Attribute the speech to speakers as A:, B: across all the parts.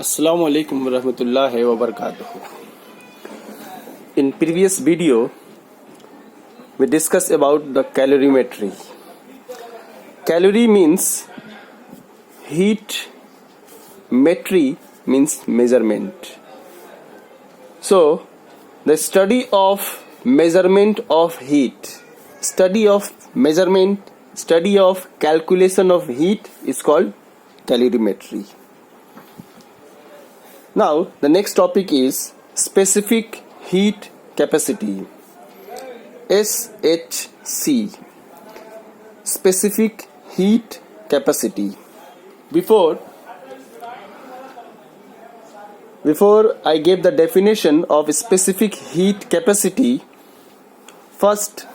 A: Assalamu alaikum warahmatullahi wabarakatuh. In previous video, we discussed about the calorimetry. Calorie means heat, metry means measurement. So, the study of measurement of heat, study of measurement, study of calculation of heat is called calorimetry. Now, the next topic is specific heat capacity, SHC, specific heat capacity. Before I gave the definition of specific heat capacity, first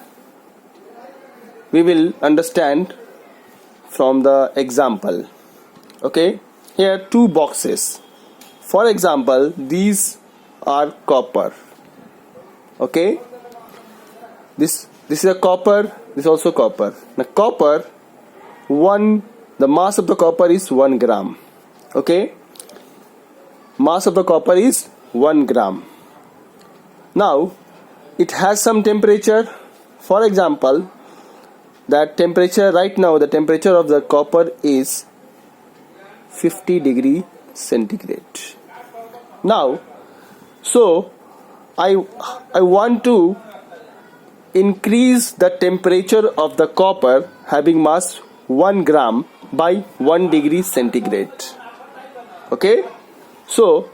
A: we will understand from the example. Okay, here two boxes. For example, these are copper. Okay, this is a copper. This is also copper. Now copper, the mass of the copper is 1 gram. Okay, mass of the copper is 1 gram. Now it has some temperature. For example, that temperature right now, the temperature of the copper is 50 degree centigrade. Now, so I want to increase the temperature of the copper having mass 1 gram by 1 degree centigrade. Okay, so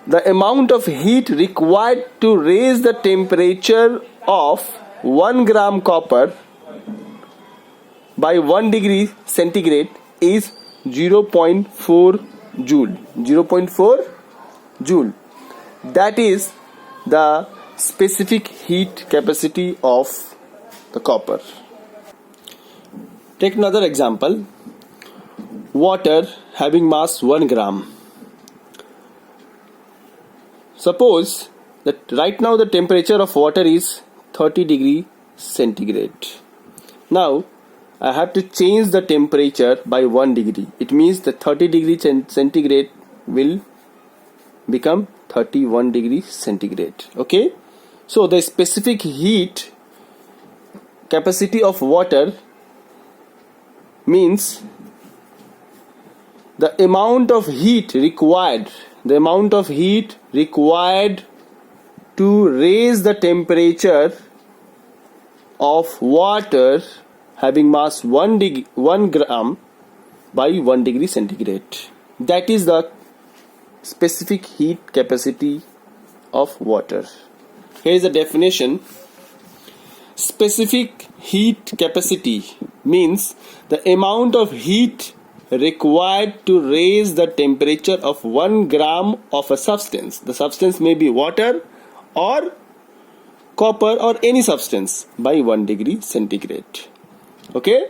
A: the amount of heat required to raise the temperature of 1 gram copper by 1 degree centigrade is 0.4 joule. 0.4 joule. That is the specific heat capacity of the copper. Take another example. Water having mass 1 gram. Suppose that right now the temperature of water is 30 degree centigrade. Now I have to change the temperature by 1 degree. It means the 30 degree centigrade will become 31 degree centigrade. Okay, so the specific heat capacity of water means the amount of heat required to raise the temperature of water having mass 1 gram by 1 degree centigrade. That is the specific heat capacity of water. Here is the definition. Specific heat capacity means the amount of heat required to raise the temperature of 1 gram of a substance. The substance may be water or copper or any substance by 1 degree centigrade. Okay,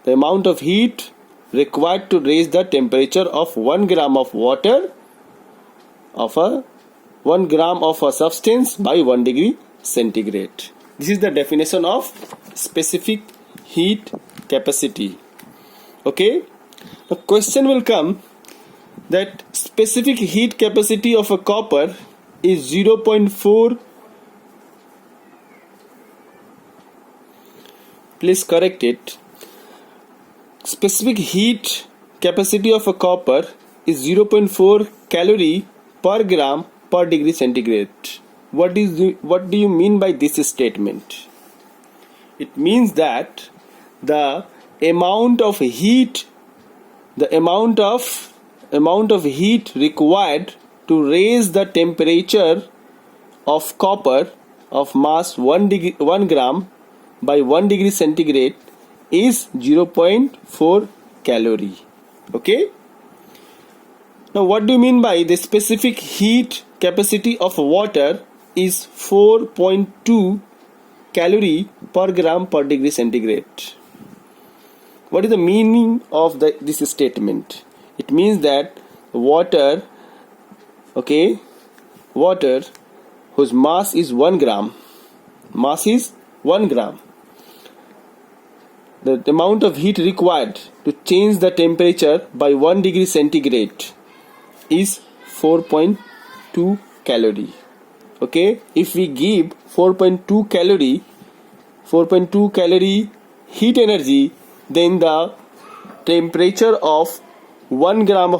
A: the amount of heat required to raise the temperature of 1 gram of water of a 1 gram of a substance by 1 degree centigrade. This is the definition of specific heat capacity. Okay, the question will come that specific heat capacity of a copper is 0.4. Please correct it. Specific heat capacity of a copper is 0.4 calorie per gram per degree centigrade. What do you mean by this statement? It means that the amount of heat required to raise the temperature of copper of mass 1 gram by 1 degree centigrade is 0.4 calorie. Okay, now what do you mean by the specific heat capacity of water is 4.2 calorie per gram per degree centigrade? What is the meaning of this statement? It means that water whose mass is 1 gram, the amount of heat required to change the temperature by 1 degree centigrade is 4.2 calorie. Okay, if we give 4.2 calorie heat energy, then the temperature of 1 gram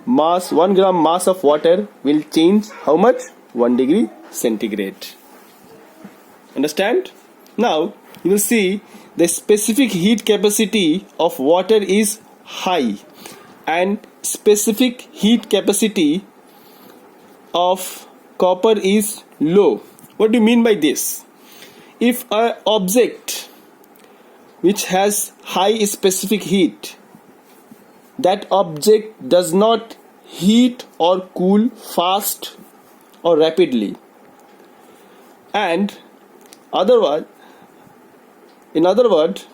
A: mass of water will change how much? 1 degree centigrade. Understand? Now you will see the specific heat capacity of water is high and specific heat capacity of copper is low. What do you mean by this? If an object which has high specific heat, that object does not heat or cool fast or rapidly, and in other words,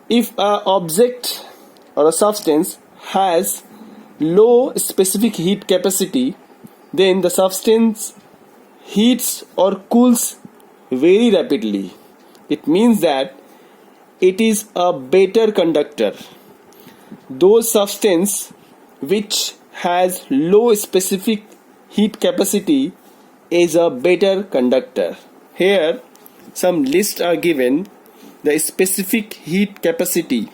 A: if an object or a substance has low specific heat capacity, then the substance heats or cools very rapidly. It means that it is a better conductor. Those substance which has low specific heat capacity is a better conductor. Here some lists are given. The specific heat capacity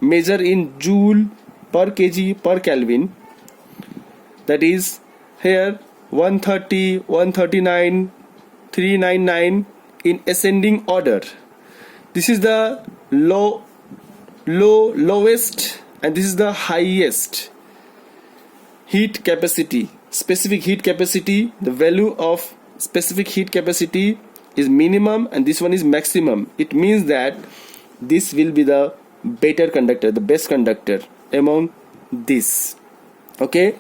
A: measure in joule per kg per Kelvin, that is here 130, 139, 399 in ascending order. This is the lowest and this is the highest heat capacity. Specific heat capacity, the value of specific heat capacity is minimum and this one is maximum. It means that this will be the better conductor, the best conductor among this. Okay,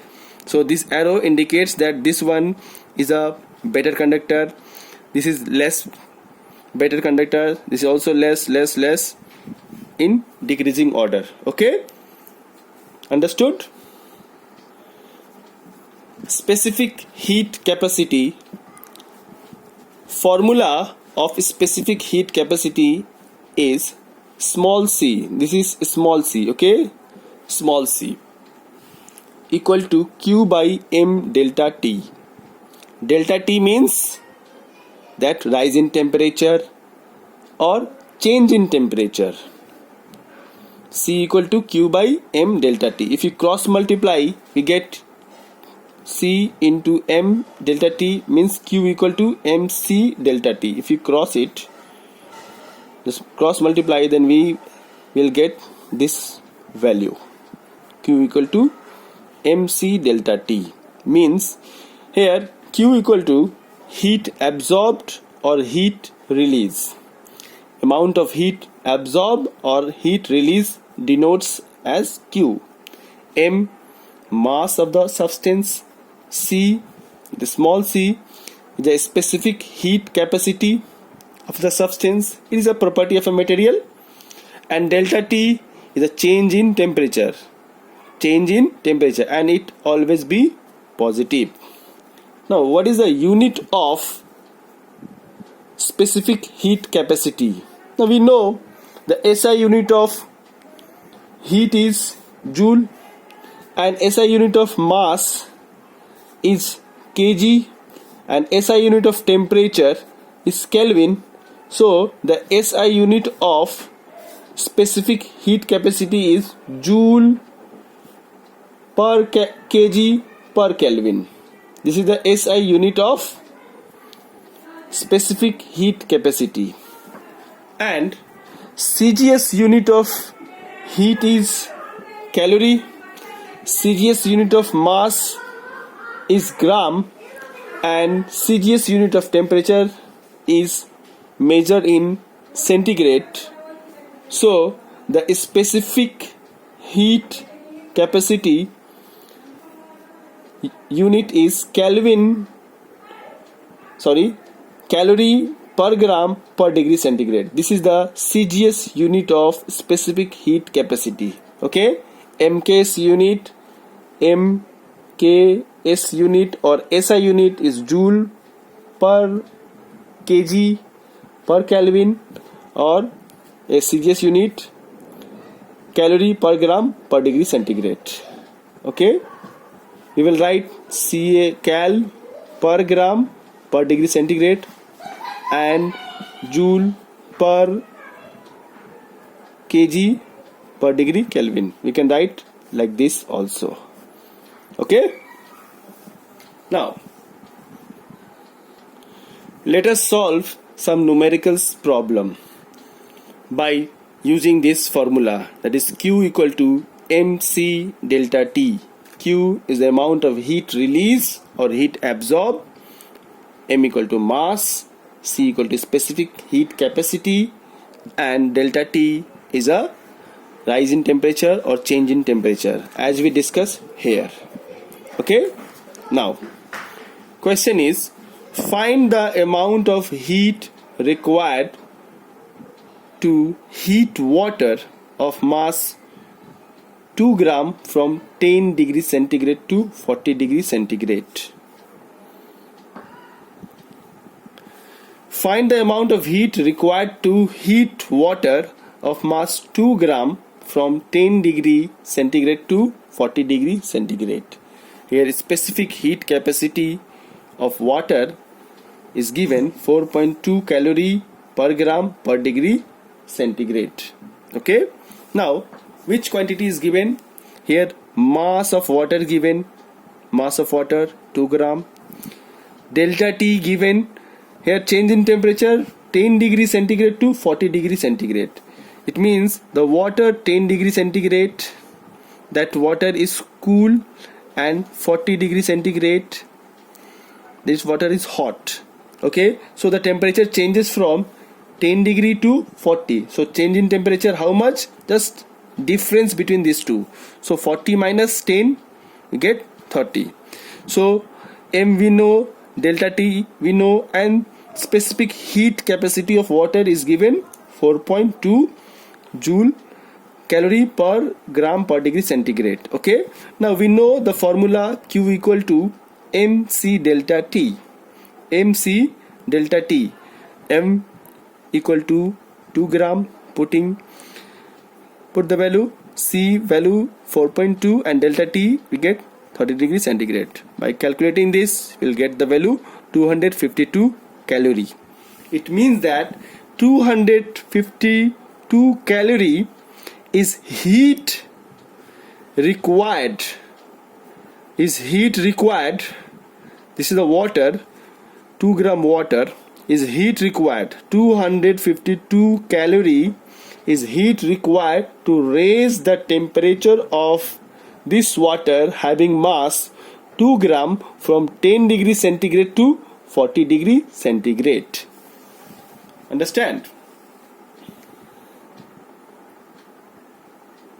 A: so this arrow indicates that this one is a better conductor, this is less better conductor, this is also less in decreasing order. Okay, understood? Specific heat capacity. Formula of specific heat capacity is small c. This is small c. Okay, small c equal to Q by M delta T. Delta T means that rise in temperature or change in temperature. C equal to Q by M delta T. If you cross multiply, we get C into M delta T means Q equal to MC delta T. If you cross it, just cross multiply, then we will get this value. Q equal to MC delta T means here Q equal to heat absorbed or heat release. Amount of heat absorbed or heat release denotes as Q. M, mass of the substance. C, the small c, is the specific heat capacity of the substance. It is a property of a material. And delta T is a change in temperature. Change in temperature, and it always be positive. Now, what is the unit of specific heat capacity? Now we know the SI unit of heat is joule and SI unit of mass is kg and SI unit of temperature is Kelvin. So the SI unit of specific heat capacity is joule per kg per Kelvin. This is the SI unit of specific heat capacity. And CGS unit of heat is calorie, CGS unit of mass is gram, and CGS unit of temperature is measured in centigrade. So the specific heat capacity unit is calorie per gram per degree centigrade. This is the CGS unit of specific heat capacity. Okay, MKS unit, MKS unit or SI unit is joule per kg per Kelvin, or a CGS unit calorie per gram per degree centigrade. Okay, we will write Ca cal per gram per degree centigrade and joule per kg per degree Kelvin. We can write like this also. Okay. Now let us solve some numericals problem by using this formula, that is Q equal to mc delta T. Q is the amount of heat release or heat absorbed, m equal to mass, C equal to specific heat capacity, and delta T is a rise in temperature or change in temperature, as we discuss here. Okay. Now question is, find the amount of heat required to heat water of mass 2 gram from 10 degrees centigrade to 40 degrees centigrade. Find the amount of heat required to heat water of mass 2 gram from 10 degree centigrade to 40 degree centigrade. Here specific heat capacity of water is given 4.2 calorie per gram per degree centigrade. Okay. Now which quantity is given? Here mass of water given, mass of water 2 gram. Delta T given. Here change in temperature 10 degree centigrade to 40 degree centigrade. It means the water 10 degree centigrade, that water is cool, and 40 degree centigrade, this water is hot. Okay, so the temperature changes from 10 degree to 40. So change in temperature how much? Just difference between these two. So 40 minus 10 we get 30. So M we know, delta T we know, and specific heat capacity of water is given 4.2 joule calorie per gram per degree centigrade. Okay, now we know the formula Q equal to mc delta T. mc delta T, m equal to 2 gram, put the value, C value 4.2, and delta T we get 30 degrees centigrade. By calculating this we'll get the value 252 calorie. It means that 252 calorie is heat required. This is the water, 2 gram water is heat required. 252 calorie is heat required to raise the temperature of this water having mass 2 gram from 10 degree centigrade to 40 degree centigrade. Understand?